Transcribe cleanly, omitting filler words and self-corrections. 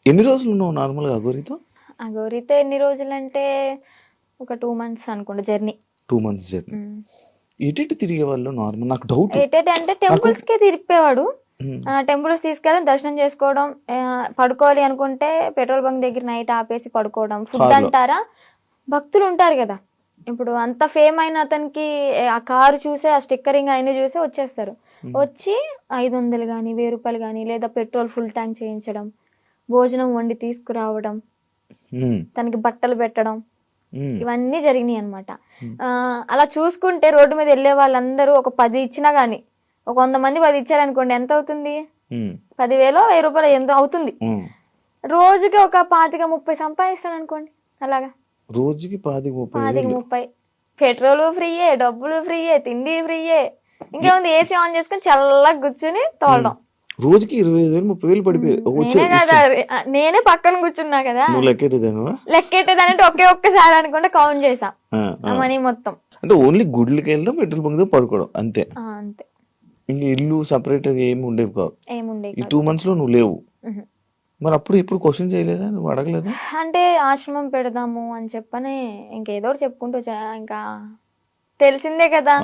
ఎన్ని రోజులు ఉన్నావు నార్మల్గా అఘోరితో? అఘోరితో ఎన్ని రోజులంటే ఒక 2 months అనుకుంటా జర్నీ. 2 months journey. ఎటు తిరిగే వాళ్ళు నార్మల్? నాకు డౌట్. ఏంటంటే అంటే టెంపుల్స్ కే తిరిగిపోయేవాడు. టెంపుల్స్ తీసుకెళ్ళి దర్శనం చేసుకోవడం, పడుకోవాలి అనుకుంటే పెట్రోల్ బంక్ దగ్గర నైట్ ఆపేసి పడుకోవడం. ఫుడ్ అంటారా, భక్తులు ఉంటారు కదా, ఇప్పుడు అంత ఫేమ్ అయిన అతనికి ఆ కారు చూసే, ఆ స్టిక్కరింగ్ అయిన చూసే వచ్చేస్తారు. వచ్చి 500 కానీ 1000 రూపాయలు కానీ, లేదా పెట్రోల్ ఫుల్ ట్యాంక్ చేయించడం, భోజనం వండి తీసుకురావడం, తనకి బట్టలు పెట్టడం, ఇవన్నీ జరిగినాయి అనమాట. అలా చూసుకుంటే రోడ్డు మీద వెళ్ళే వాళ్ళందరూ ఒక 10 ఇచ్చినా గానీ, ఒక 100 మంది 10 ఇచ్చారనుకోండి, ఎంత అవుతుంది? 10,000 1000 రూపాయలు ఎంత అవుతుంది? రోజుకి ఒక 25-30 సంపాదిస్తాడు అనుకోండి. అలాగా రోజుకి 25-30. పెట్రోల్ ఫ్రీయే, డబ్బులు ఫ్రీయే, తిండి ఫ్రీయే. ఇంకేముంది, ఏసీ ఆన్ చేసుకుని చల్లగా కూర్చుని తోలడం. రోజుకి 25,000-30,000 పడిపోయి నేనే పక్కన కూర్చున్నా కదా. లెక్కెట్టేదానంటే ఒక్కసారి అనుకుంటే కౌంట్ చేసా మనీ మొత్తం. అంటే ఓన్లీ గుడ్లకి వెళ్ళడం, పెట్రోల్ బంక్ పడుకోవడం అంతే. అంతే. ఇంకా ఇల్లు సపరేట్ ఏమి ఉండేవి కావు. ఈ 2 months లో నువ్వు లేవు. మరి అప్పుడు ఎప్పుడు క్వశ్చన్ చేయలేదా, నువ్వు అడగలేదా? అంటే ఆశ్రమం పెడదాము అని చెప్పని ఇంకేదో చెప్పుకుంటూ ఇంకా తెలిసిందే కదా.